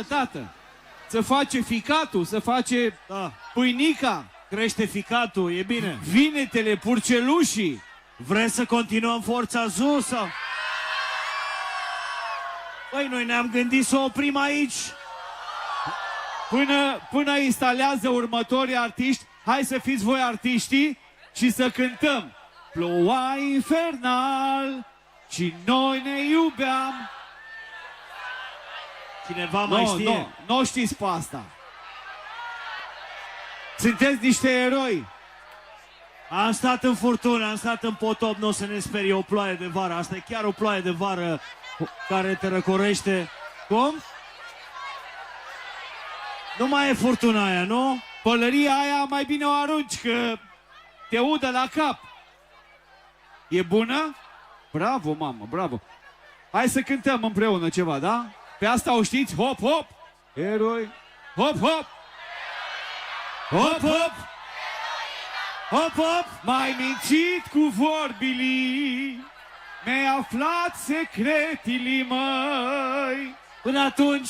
Tată, să face ficatul, să face pâinica. Crește ficatul, e bine. Vinetele, purcelușii. Vreți să continuăm Forța Zoo sau? Păi, noi ne-am gândit să o oprim aici. Până instalează următorii artiști, hai să fiți voi artiștii și să cântăm. Ploua infernal și noi ne iubeam. Cineva mai știe? Nu știți pe asta. Sunteți niște eroi. Am stat în furtună, am stat în potop, nu o să ne sperie o ploaie de vară. Asta e chiar o ploaie de vară care te răcorește. Cum? Nu mai e furtuna aia, nu? Pălăria aia mai bine o arunci, că te udă la cap. E bună? Bravo, mamă, bravo. Hai să cântăm împreună ceva, da? Pe asta o știți? Hop, hop! Eroi! Hop, hop! Hop, hop! Hop, hop! M-ai mințit cu vorbili, mi-ai aflat secretele măi. Până atunci,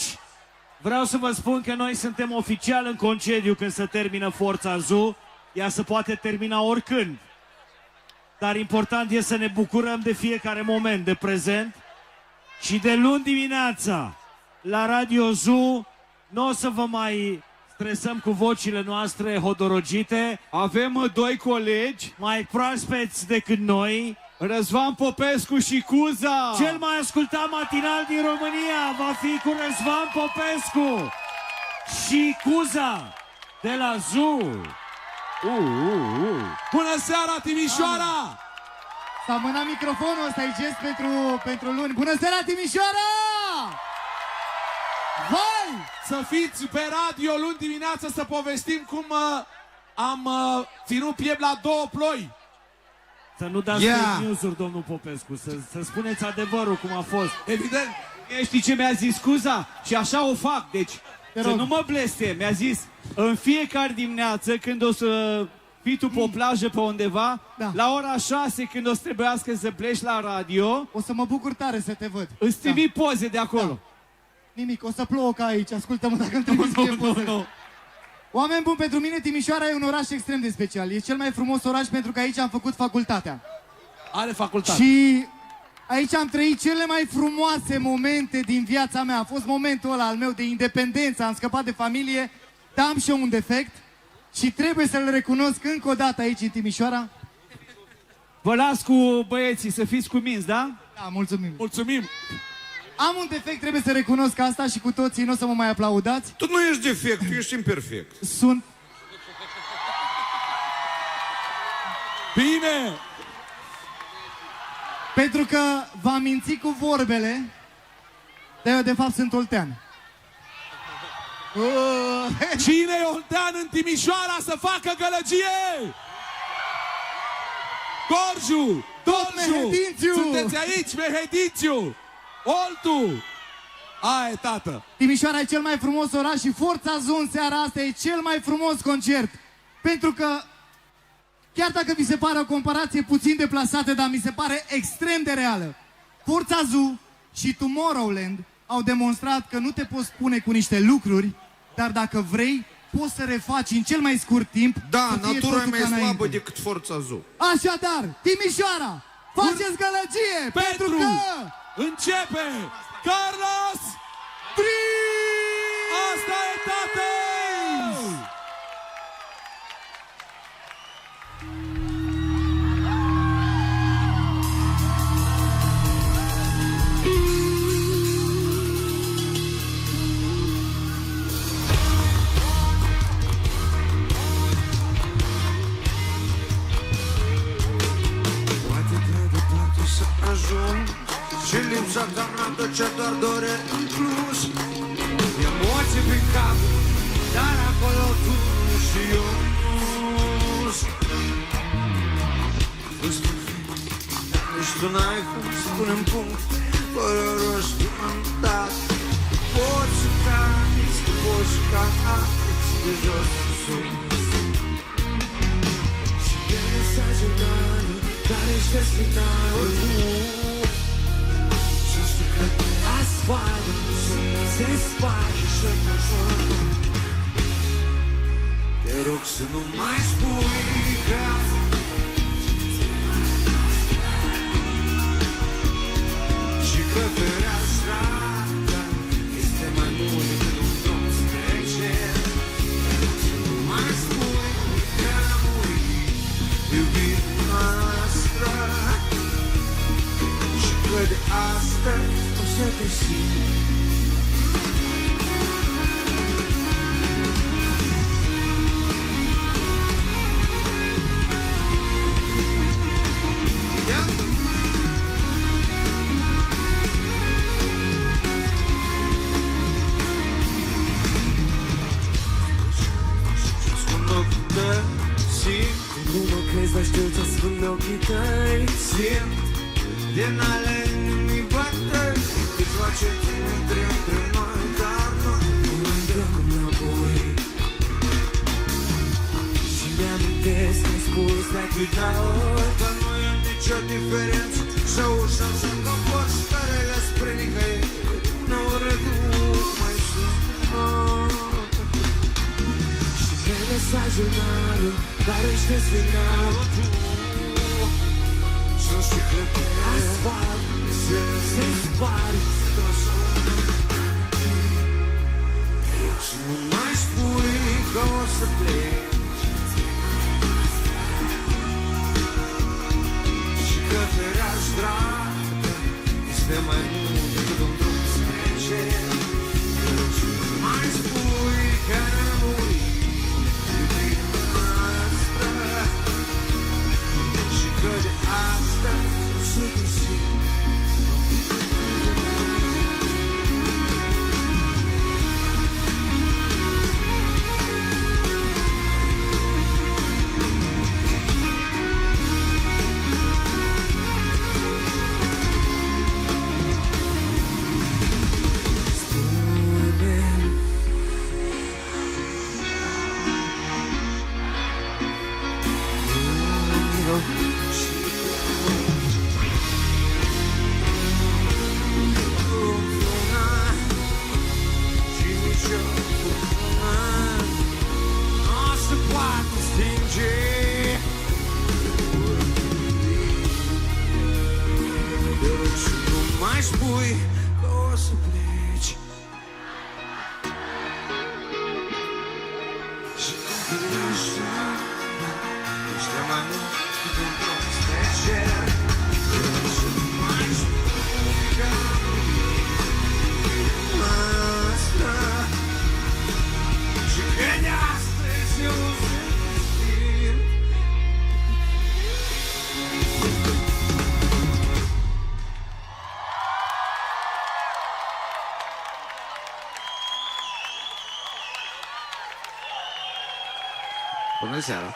vreau să vă spun că noi suntem oficial în concediu când se termină Forța Zoo. Ea se poate termina oricând. Dar important e să ne bucurăm de fiecare moment de prezent. Și de luni dimineața, la Radio Zoo, nu o să vă mai stresăm cu vocile noastre hodorogite. Avem doi colegi mai proaspeți decât noi. Răzvan Popescu și Cuza. Cel mai ascultat matinal din România va fi cu Răzvan Popescu și Cuza de la Zoo. Bună seara, Timișoara! S-a mânat microfonul, ăsta e gest pentru luni. Bună seara, Timișoara! Vai! Să fiți pe radio luni dimineața să povestim cum am ținut piept la două ploi. Să nu dați fake news-uri, domnul Popescu, să spuneți adevărul cum a fost. Evident. Știi ce mi-a zis Cuza? Și așa o fac, deci să nu mă bleste. Mi-a zis, în fiecare dimineață, când o să fii tu pe o plajă pe undeva, la ora 6, când o să trebuiască să pleci la radio, o să mă bucur tare să te văd. Îți trimit poze de acolo. Da. Nimic, o să plouă ca aici, ascultă-mă dacă îmi trebuie poze. Oameni buni, pentru mine Timișoara e un oraș extrem de special. E cel mai frumos oraș pentru că aici am făcut facultatea. Are facultate. Și aici am trăit cele mai frumoase momente din viața mea. A fost momentul ăla al meu de independență, am scăpat de familie, dar am și eu un defect și trebuie să-l recunosc încă o dată aici în Timișoara. Vă las cu băieții, să fiți cuminți, da? Da, mulțumim. Mulțumim. Am un defect, trebuie să recunosc asta și cu toții nu o să mă mai aplaudați. Tu nu ești defect, tu ești imperfect. Sunt... Bine! Pentru că v-am mințit cu vorbele, dar eu de fapt sunt oltean. Cine e oltean în Timișoara să facă gălăgie? Gorju! Dolju! Sunteți aici, Mehedințiu! Oltu! Aia e, tată! Timișoara e cel mai frumos oraș și Forța Zoo în seara asta e cel mai frumos concert. Pentru că, chiar dacă vi se pare o comparație puțin deplasată, dar mi se pare extrem de reală, Forța Zoo și Tomorrowland au demonstrat că nu te poți spune cu niște lucruri, dar dacă vrei, poți să refaci în cel mai scurt timp. Da, natura e mai slabă decât Forța Zoo. Așadar, Timișoara, faceți gălăgie, pentru că... Începe Carlos Dream! Asta e, tată! Poate prea departe să ajung și lipsa ta ce doar dore în plus. Emoții prin cap, dar acolo tu și eu nu sunt. Nici tu n-ai cum să punem punct fără rost dat. Poți să cazi, poți să cazi de jos în sus. Și de mesaje dare, dar ești destinat. Asfalt, se sparge și te jur. Te rog să nu mai spui că și că fereastra este mai mult decât un drum spre cer. Să nu mai spui că a murit iubirea noastră și că de astăzi o să te simți. Nu mă crezi, dar știu ce spun ochii tăi. Simt din ale inimii bătăi câțiva ce țin între noi, dar noi nu dăm înapoi. Și mi-amintesc, mi-ai spus, te-ai uitat ori, dar nu e nicio diferență. Să ușăm să încăpăr stărele spre nicăieri, n-au reduc mai sus. Mesajul dar își desfinalul tu și-o sticlete asfalt se spari și nu mai spui că o să pleci și că fereastra este mai mult decât un drum spre cer. Și nu mai spui că n-a murit că de astăzi o să te simți. Mai spui că o să pleci și că ești mai mult decât un drum spre cer. Și nu mai spui că asta și că de astăzi eu o să te simt. Bună seara!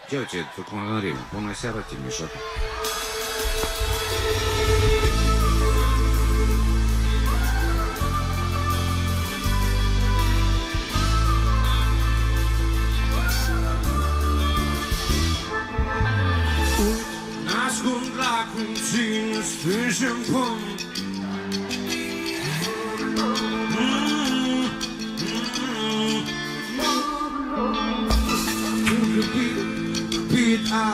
Девочки, тут мы говорим. Bună seara, Timișoara! N-ascund lacrimi, țin strânși în pământ.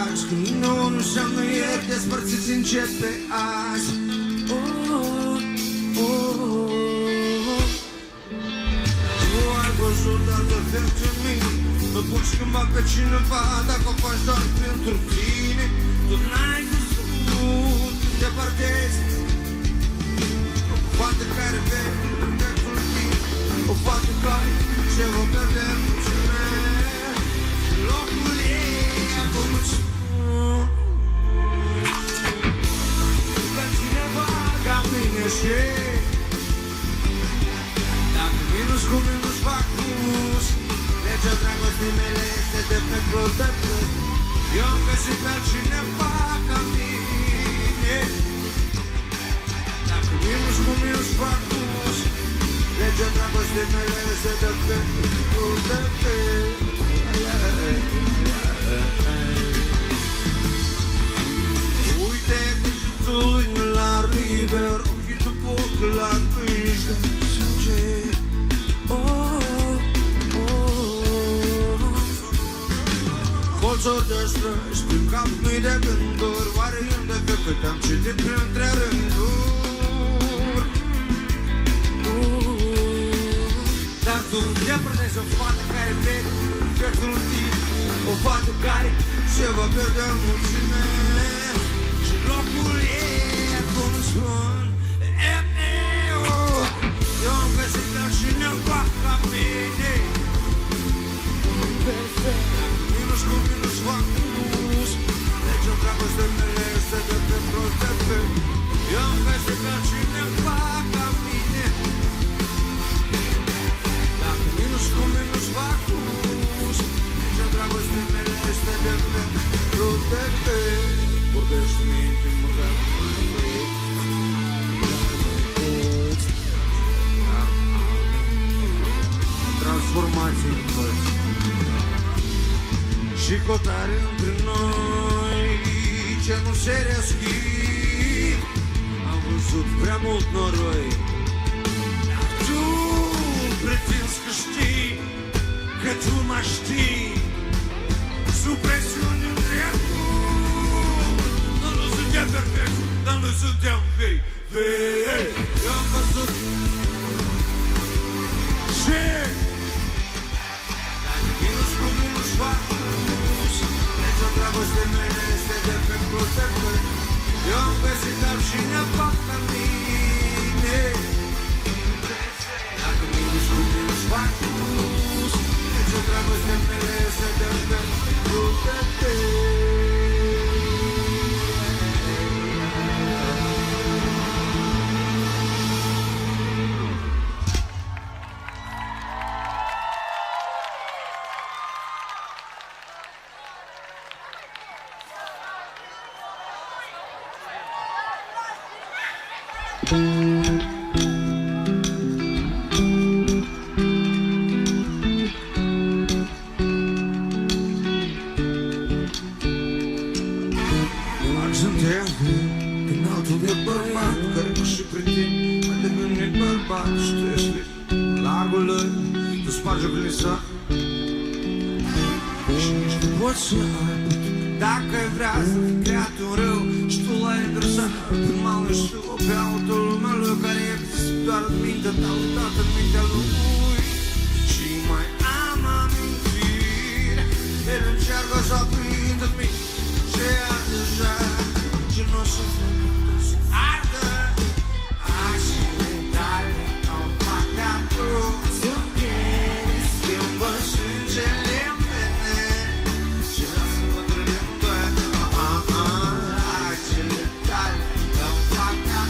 Azi, când nu înseamnă ieri, despărțiți încet pe azi. Tu ai văzut doar perfect în mine. Nu poți schimba pe cineva dacă o faci doar pentru tine. Tu n-ai văzut, te depărtezi o fată care vede perfectul tine. O fată care se va pierde în cine. Locul ei acum îți și dacă minus cu minus fac plus, legea dragostei mele este de pe plus de plus. Eu am găsit pe altcineva ca mine. Dacă minus cu minus fac plus, legea dragostei mele este de pe plus de plus. Uite liber, ochii după ochelari mici de sânge. Colțuri de străzi, prin cap mii de gânduri, oare unde pe cât am citit printre rânduri. Dar tu te prânezi o fată care vede viața timp, o fată care se va pierde în mulțime și locul e cum spun. Eu am găsit la cineva ca mine, perfect, minus cu minus fac plus, deci o dragoste mele este de pe prost defect. Eu am găsit la cineva ca mine, dacă minus cu minus fac plus, deci o dragoste mele este de pe prost defect. Vorbești minte, mă vreau transformații în părți și cotare între noi ce nu se reschid. Am văzut prea mult noroi, dar tu pretinzi că știi, că tu mă știi. Sub presiuni în trecut, dar nu suntem perfect, dar nu suntem vei. Eu am văzut și minus cu minus fac plus, deci o dragoste mele este de pe plus defect. Eu am găsit altcineva ca mine, dacă minus cu minus fac plus, deci o dragoste mele este de pe plus defect. Din altul de bărbat care cu și prin tine mai devenit bărbat și tu ești largul lui, tu spargi o glisa și nici nu poți să ai. Dacă ai vrea să fi creat un rău și tu l-ai adresat prin malul și tu pe altă lumea lui care există doar în mintea ta, uitat în mintea lui. Și mai am amintiri, el încearcă să aprindă în mine ce ar deja, ce nu o să se ardă. Acele tale au fac de-a să pieri, schimbă sângele mele și lasă-mă trăind acele tale au fac de-a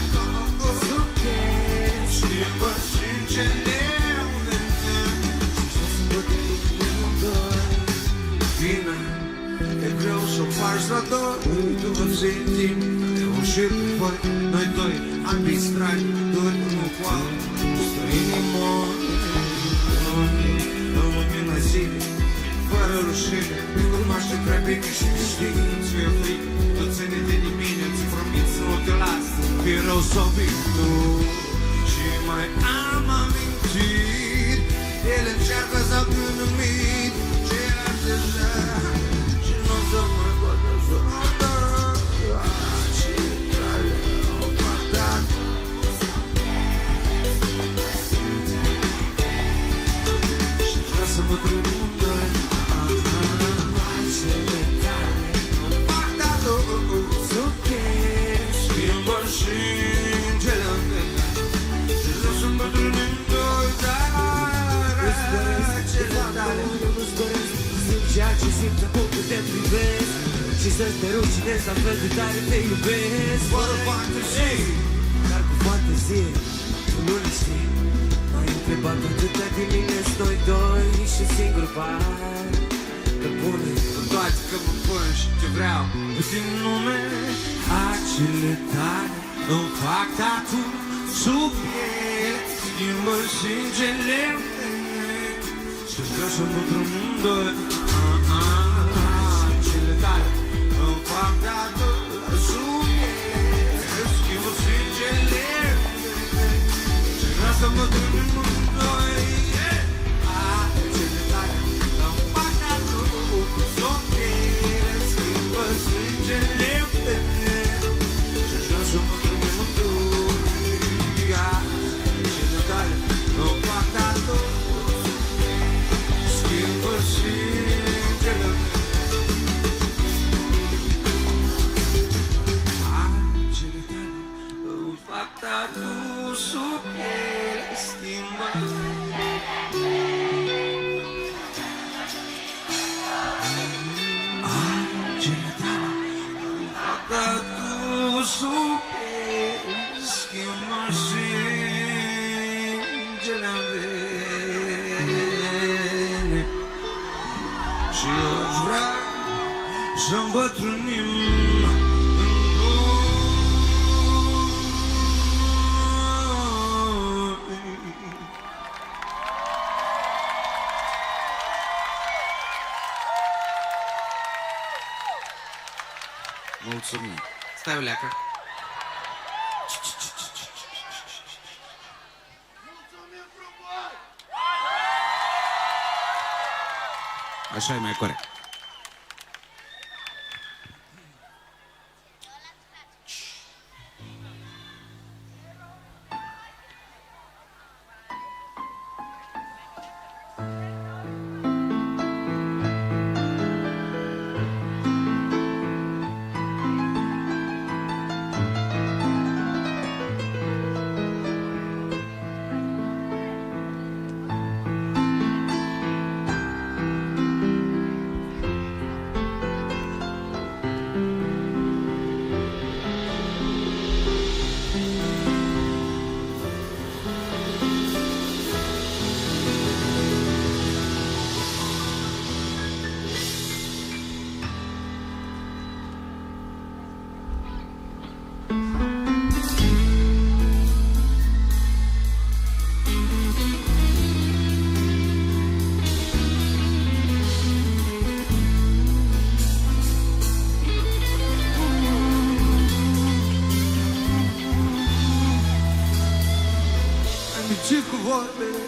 să pieri, schimbă sângele mele și lasă-mă trăind. Bine, e greu să faci la dor, tu vă simțim de un șir de foi. Noi doi, ambii strani, doi unul cu altul, străinii mori în lumina zilei, fără rușine. Îi cunoaște prea bine și știi, ți-e frică, tot ține de mine, ți promit să nu te las, fie rău sau bine tu. Și mai am amintiri, ele încearcă să aprindă în mine ce ar deja și nu o să mă poată să ardă. Acele tale au partat și vreau să mă trămândă. Acele tale au partat să pieri, schimbă sângele mele și vreau să mă trămândă. Acele tale ceea ce simt acum când te privesc și să-ți te rușinezi la fel de tare te iubesc. Fără fantezie, dar cu fantezie, tu nu le știi. M-ai întrebat atâtea dimineți noi doi și singur par că bune, cu toate că mă pun și te vreau puțin nume. Acele tale îmi fac tatu sub piele, schimbă sângele mele și vreau să mă trămândă. Acele tale îmi fac tatu sub piele, schimbă sângele să mă dormim în doi. Cele tale nu fac tatu, schimbă singele mele. Cele tale nu fac tatu, sub piele schimbă. Sub piele schimbă singele mele. Și eu-ți vreau să îmbătrânim în doi. Mulțumim. Stai o leacă. Așa e mai corect. Cu vorbele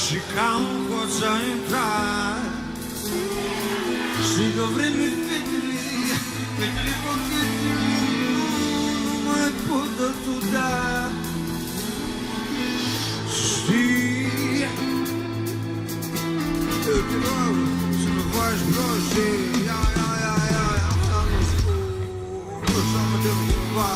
și ca un hoț a intrat și de-o vreme fetele cu fetele nu mai pot atâta. Știi, eu te rog să nu faci prostii. Ia, nu spun, să mă dăm cumva.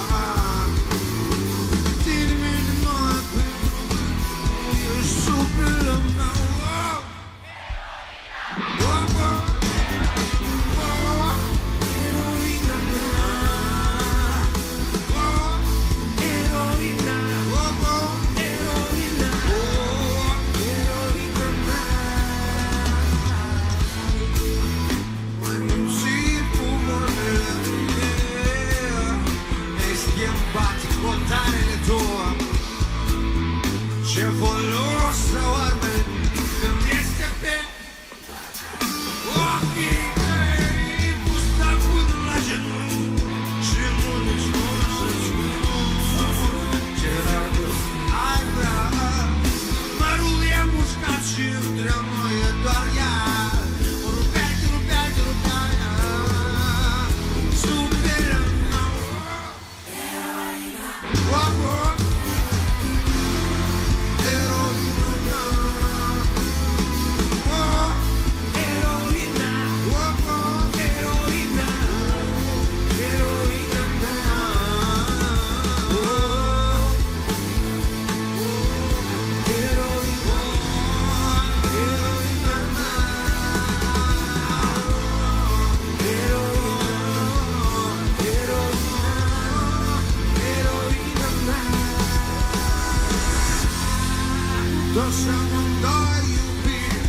Ce folos sau arme când este pe ochii tăi, pusta până la genunchi și nu nici nu să-ți spun ce rară ai vrea. Mărul e mușcat și între noi e doar ea. Rupea ea sub pielea mea. Toți amândoi iubim,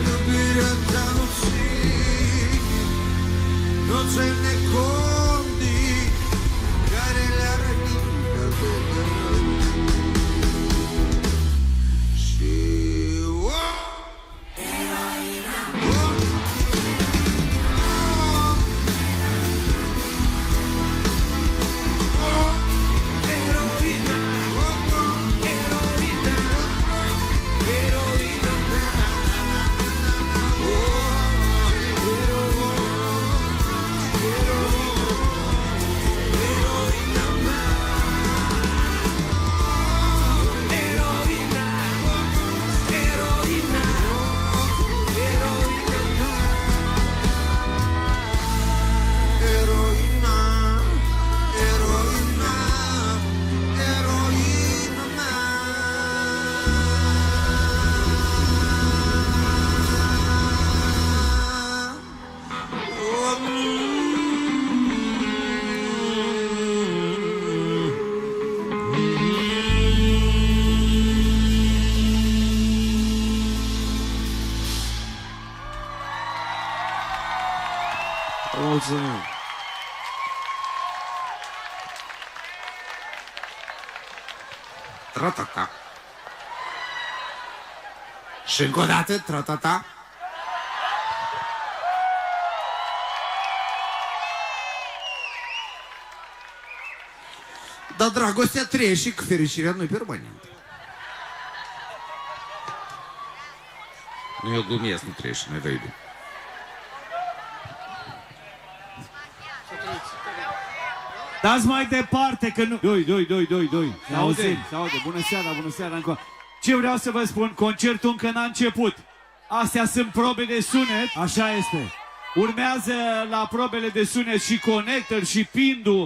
iubirea ta nu ții, nu ți-ai necondii care le-a rănită pe gând. Și Tratata. Și încă o dată, tratata. Dar dragostea trăie și că fericirea nu-i permanentă. Nu, eu glumesc, nu trăiești, nu-i vă iubim. Dați mai departe, că nu... Doi. Ne auzim. Se aude. Bună seara încă. Ce vreau să vă spun, concertul încă n-a început. Astea sunt probe de sunet. Așa este. Urmează la probele de sunet și conector și pindu